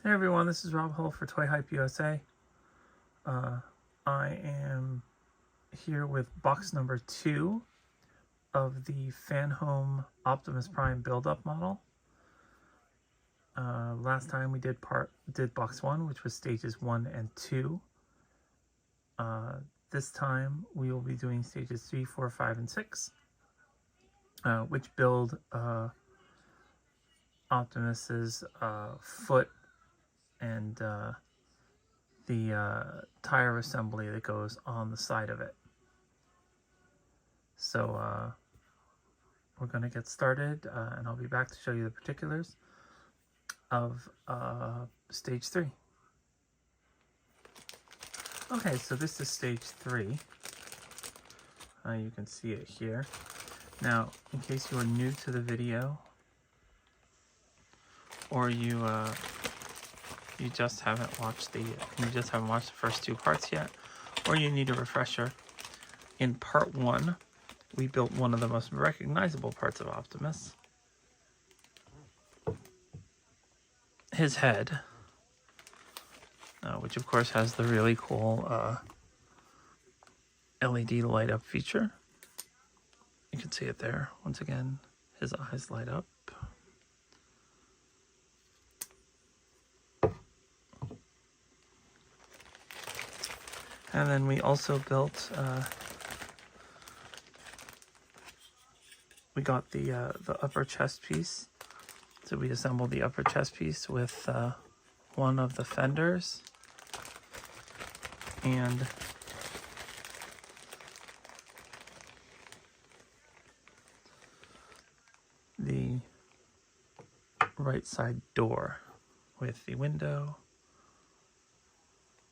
Hey everyone, this is Rob Hull for ToyHype USA. I am here with box number 2 of the Fanhome Optimus Prime build-up model. Last time we did box 1, which was stages 1 and 2. This time we will be doing stages 3, 4, 5, and 6, which build Optimus's foot and the tire assembly that goes on the side of it. So we're going to get started, and I'll be back to show you the particulars of stage 3. Okay, so this is stage 3. You can see it here. Now, in case you are new to the video, or you just haven't watched the first 2 parts yet, or you need a refresher, in part 1 we built one of the most recognizable parts of Optimus, his head, which of course has the really cool LED light up feature. You can see it there. Once again, his eyes light up. And then we also built, we got the upper chest piece. So we assembled the upper chest piece with one of the fenders and the right side door with the window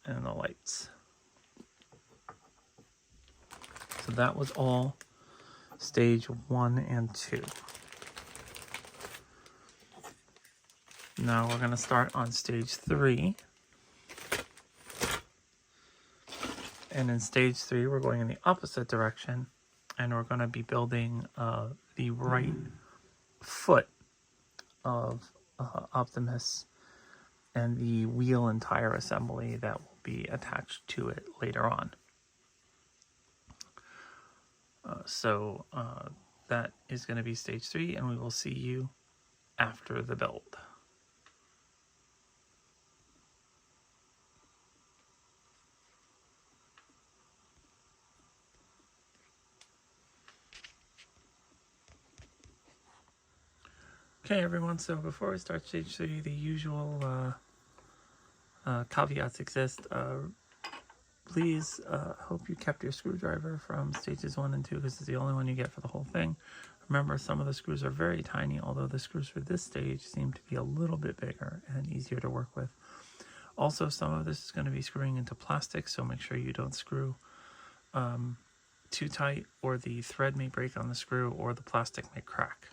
and the lights. So that was all stage 1 and 2. Now we're going to start on stage 3. And in stage 3, we're going in the opposite direction, and we're going to be building the right foot of Optimus and the wheel and tire assembly that will be attached to it later on. So that is going to be stage 3, and we will see you after the build. Okay everyone, so before we start stage 3, the usual caveats exist. Please hope you kept your screwdriver from stages 1 and 2, because it's the only one you get for the whole thing. Remember, some of the screws are very tiny, although the screws for this stage seem to be a little bit bigger and easier to work with. Also, some of this is going to be screwing into plastic, so make sure you don't screw too tight, or the thread may break on the screw, or the plastic may crack.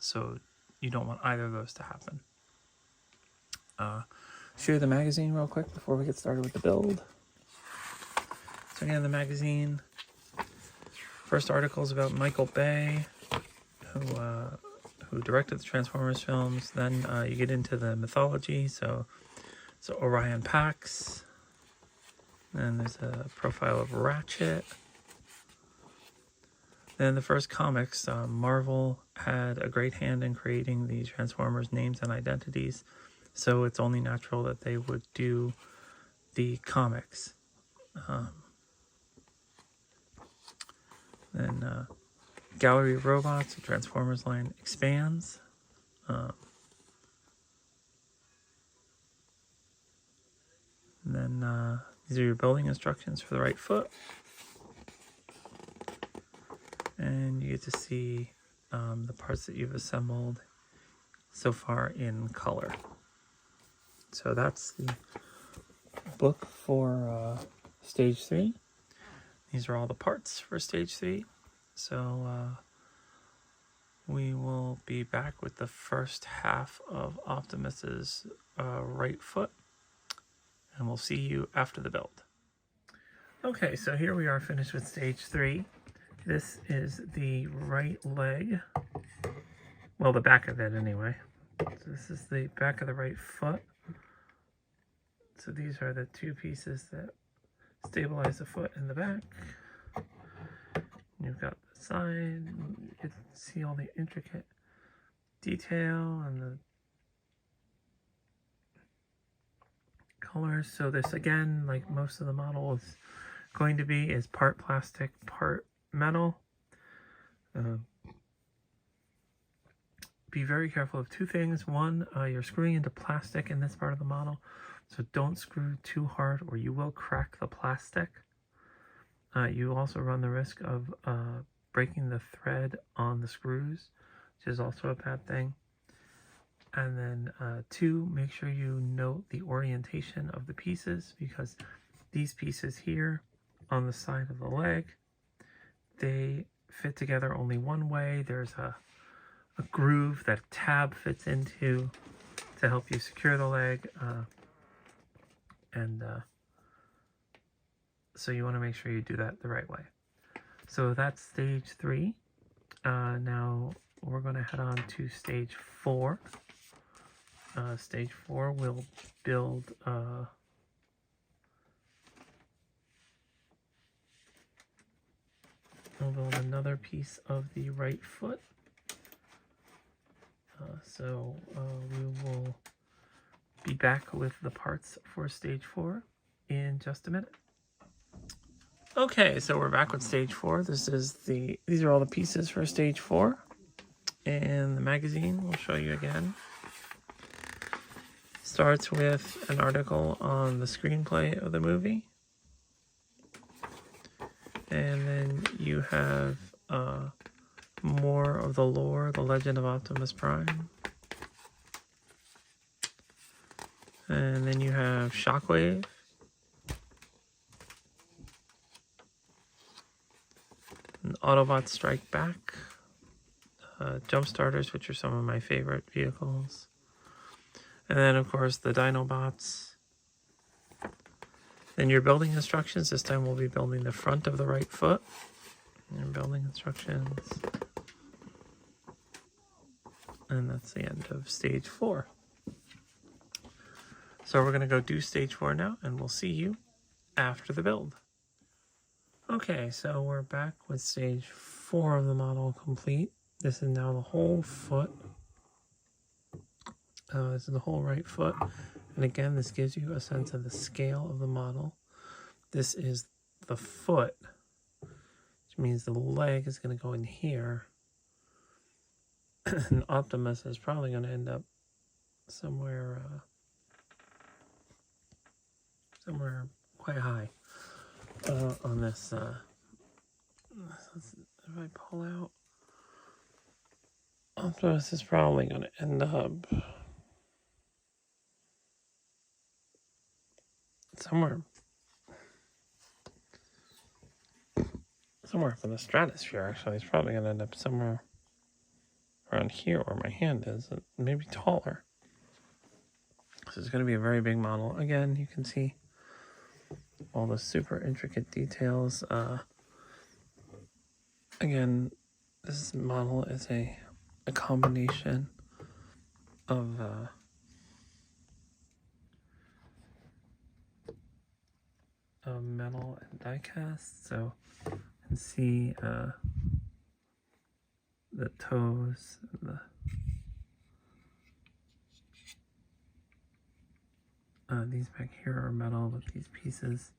So you don't want either of those to happen. Show you the magazine real quick before we get started with the build. So again, the magazine, first article is about Michael Bay, who directed the Transformers films. Then you get into the mythology, so Orion Pax. Then there's a profile of Ratchet. Then the first comics, Marvel had a great hand in creating the Transformers names and identities, so it's only natural that they would do the comics. Then Gallery of Robots, the Transformers line expands. Then these are your building instructions for the right foot. And you get to see the parts that you've assembled so far in color. So that's the book for stage 3. These are all the parts for stage 3. So we will be back with the first half of Optimus's right foot, and we'll see you after the build. Okay, so here we are finished with stage 3. This is the right leg. Well, the back of it anyway. So this is the back of the right foot. So these are the two pieces that stabilize the foot in the back. You've got the side. You can see all the intricate detail and the colors. So this, again, like most of the model is going to be, is part plastic, part metal. Be very careful of two things. One, you're screwing into plastic in this part of the model, so don't screw too hard or you will crack the plastic. You also run the risk of breaking the thread on the screws, which is also a bad thing. And then two, make sure you note the orientation of the pieces, because these pieces here on the side of the leg, they fit together only one way. There's a groove that a tab fits into to help you secure the leg, so you want to make sure you do that the right way. So that's stage 3. Now we're going to head on to stage 4. Stage 4 will build another piece of the right foot. We will be back with the parts for stage 4 in just a minute. Okay, so we're back with stage 4. These are all the pieces for stage 4. And the magazine we'll show you again. Starts with an article on the screenplay of the movie. And then you have more of the lore, the legend of Optimus Prime. And then you have Shockwave. And Autobots Strike Back. Jump Starters, which are some of my favorite vehicles. And then, of course, the Dinobots. Then your building instructions. This time we'll be building the front of the right foot. Your building instructions. And that's the end of stage 4. So we're going to go do stage 4 now, and we'll see you after the build. Okay, so we're back with stage 4 of the model complete. This is now the whole foot. This is the whole right foot. And again, this gives you a sense of the scale of the model. This is the foot, which means the leg is going to go in here. And Optimus is probably going to end up somewhere quite high on this. If I pull out, Optimus is probably going to end up somewhere up in the stratosphere. Actually, he's probably going to end up somewhere around here where my hand is, maybe taller. This is going to be a very big model. Again, you can see all the super intricate details. Again, this model is a combination of metal and die cast. So you can see the toes and these back here are metal, but these pieces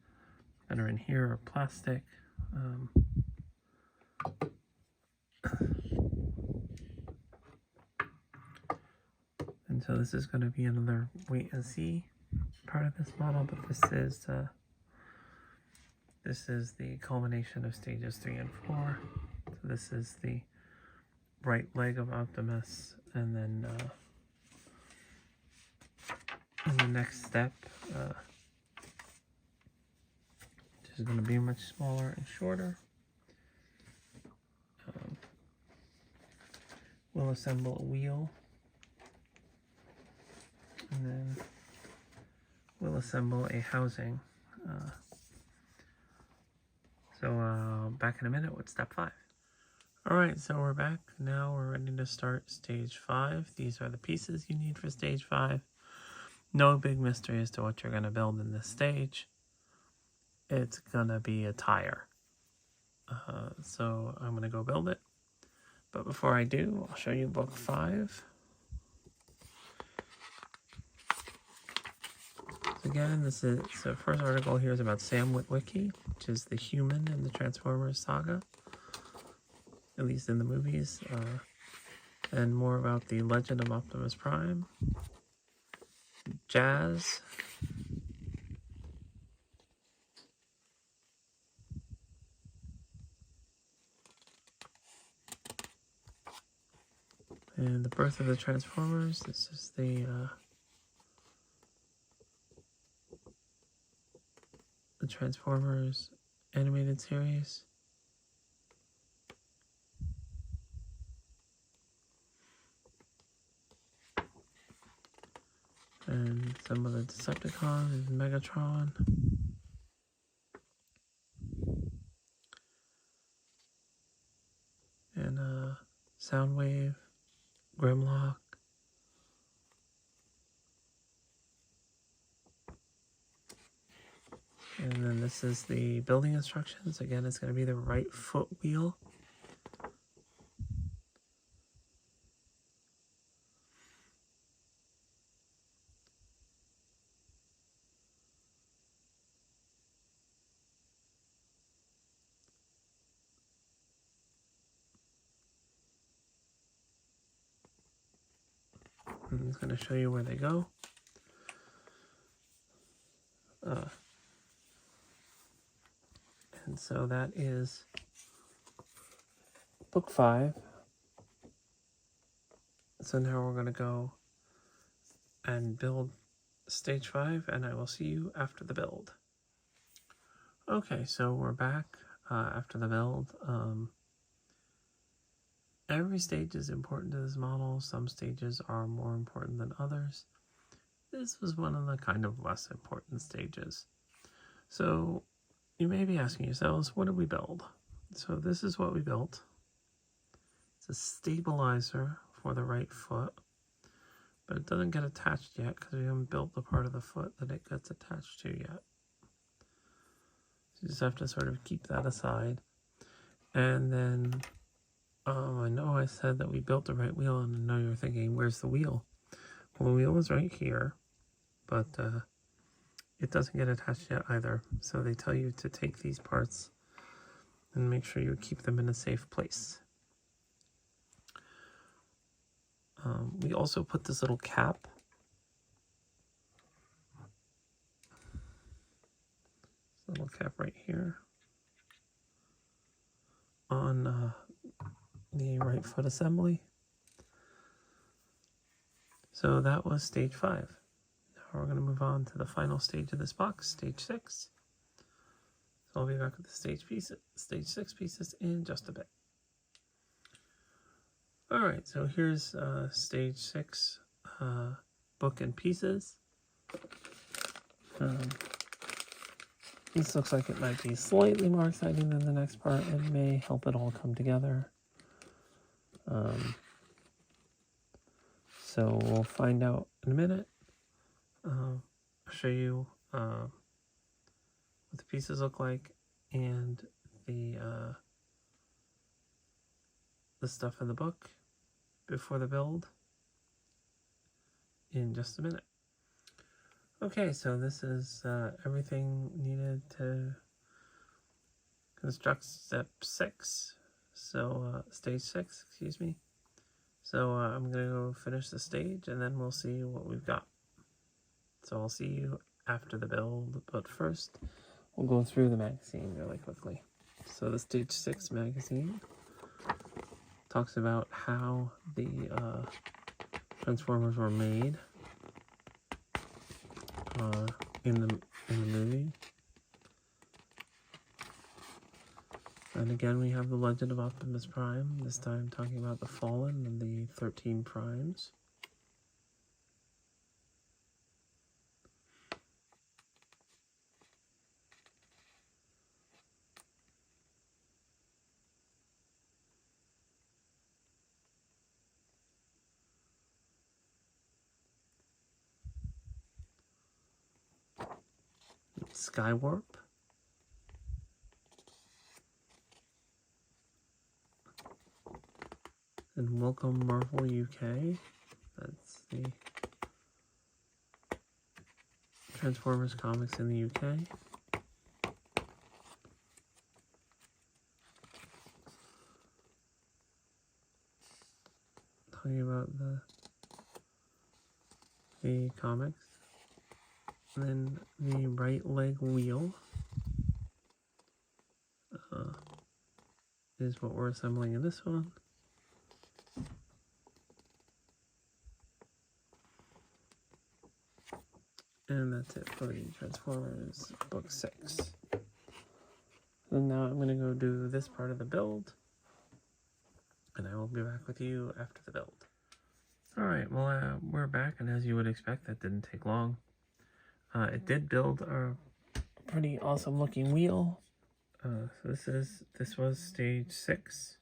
that are in here are plastic. And so this is going to be another wait and see part of this model, but this is the culmination of stages 3 and 4. So this is the right leg of Optimus, and then in the next step, which is going to be much smaller and shorter, we'll assemble a wheel, and then we'll assemble a housing. Back in a minute with step 5. Alright, so we're back. Now we're ready to start stage 5. These are the pieces you need for stage 5. No big mystery as to what you're going to build in this stage. It's going to be a tire. So I'm going to go build it. But before I do, I'll show you book 5. So again, the first article here is about Sam Witwicky, which is the human in the Transformers saga, at least in the movies, and more about the legend of Optimus Prime. Jazz. And the birth of the Transformers. This is the Transformers animated series. And some of the Decepticons, Megatron. And Soundwave, Grimlock. And then this is the building instructions. Again, it's going to be the right foot wheel. And it's going to show you where they go. And so that is book 5. So now we're going to go and build stage 5, and I will see you after the build. Okay, so we're back after the build. Every stage is important to this model. Some stages are more important than others. This was one of the kind of less important stages. So you may be asking yourselves, what did we build? So this is what we built. It's a stabilizer for the right foot, but it doesn't get attached yet because we haven't built the part of the foot that it gets attached to yet. So you just have to sort of keep that aside. And then, I know I said that we built the right wheel, and I know you're thinking, where's the wheel? Well, the wheel is right here, but it doesn't get attached yet either. So they tell you to take these parts and make sure you keep them in a safe place. We also put this little cap right here on the right foot assembly. So that was stage 5. Now we're going to move on to the final stage of this box, stage 6. So I'll be back with the stage 6 pieces in just a bit. Alright, so here's stage 6 book and pieces. This looks like it might be slightly more exciting than the next part. It may help it all come together. So we'll find out in a minute. I'll show you what the pieces look like and the stuff in the book before the build in just a minute. Okay, so this is everything needed to construct step 6. So stage 6, excuse me. So I'm going to go finish the stage and then we'll see what we've got. So I'll see you after the build, but first we'll go through the magazine really quickly. So the stage 6 magazine talks about how the Transformers were made in the movie. And again, we have the legend of Optimus Prime, this time talking about the Fallen and the 13 Primes. Skywarp. And Welcome Marvel UK. That's the Transformers comics in the UK. Talking about the comics. And then the right leg wheel is what we're assembling in this one. And that's it for the Transformers book 6. And now I'm going to go do this part of the build, and I will be back with you after the build. Alright, well we're back, and as you would expect, that didn't take long. It did build a pretty awesome looking wheel. So this was stage 6.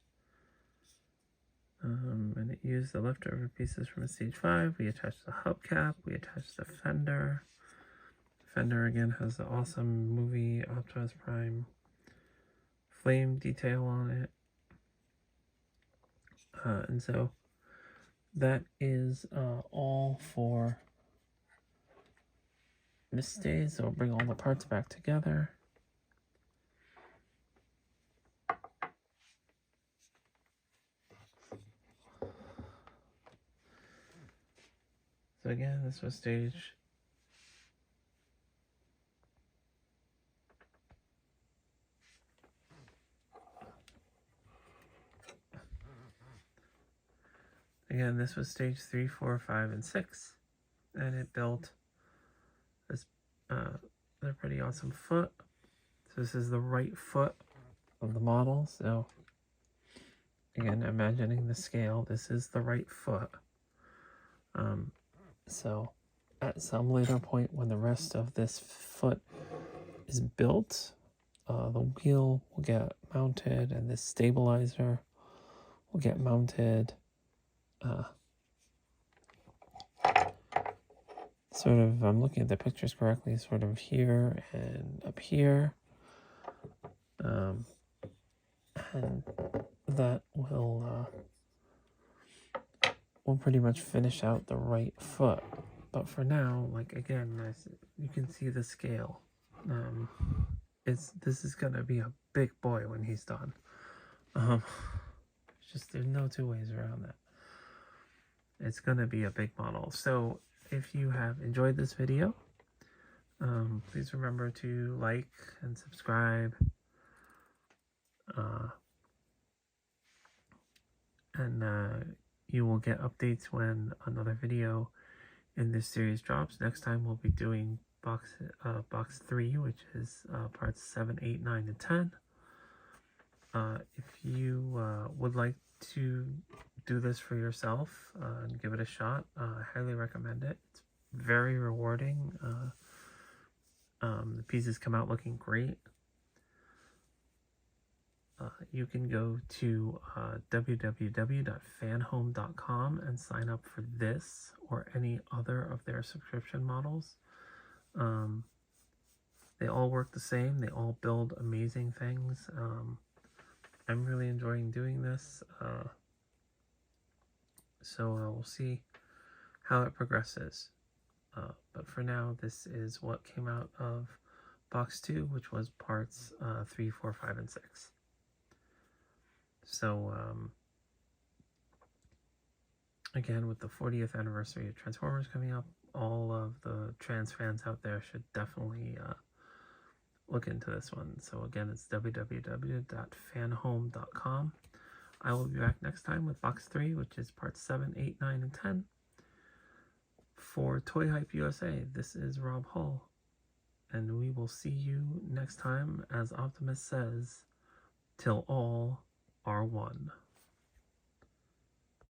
And it used the leftover pieces from stage 5. We attached the hubcap, we attached the fender. The fender again has the awesome movie Optimus Prime flame detail on it. And so that is all for this stage. So we'll bring all the parts back together. So again, this was stage this was stage 3, 4, 5, and 6, and it built this a pretty awesome foot. So this is the right foot of the model. So again, imagining the scale, this is the right foot. So at some later point when the rest of this foot is built, the wheel will get mounted and this stabilizer will get mounted sort of, I'm looking at the pictures correctly, sort of here and up here. And that will pretty much finish out the right foot. But for now, like again, you can see the scale. This is gonna be a big boy when he's done. There's no two ways around that. It's gonna be a big model. So if you have enjoyed this video, please remember to like and subscribe. And you will get updates when another video in this series drops. Next time we'll be doing box 3, which is parts 7, 8, 9, and 10. If you would like to do this for yourself and give it a shot, I highly recommend it. It's very rewarding. The pieces come out looking great. You can go to www.fanhome.com and sign up for this or any other of their subscription models. They all work the same. They all build amazing things. I'm really enjoying doing this. So we'll see how it progresses. But for now, this is what came out of box 2, which was parts 3, 4, 5, and 6. So, again, with the 40th anniversary of Transformers coming up, all of the trans fans out there should definitely look into this one. So again, it's www.fanhome.com. I will be back next time with box 3, which is parts 7, 8, 9, and 10. For ToyHype USA, this is Rob Hall, and we will see you next time, as Optimus says, till all are one.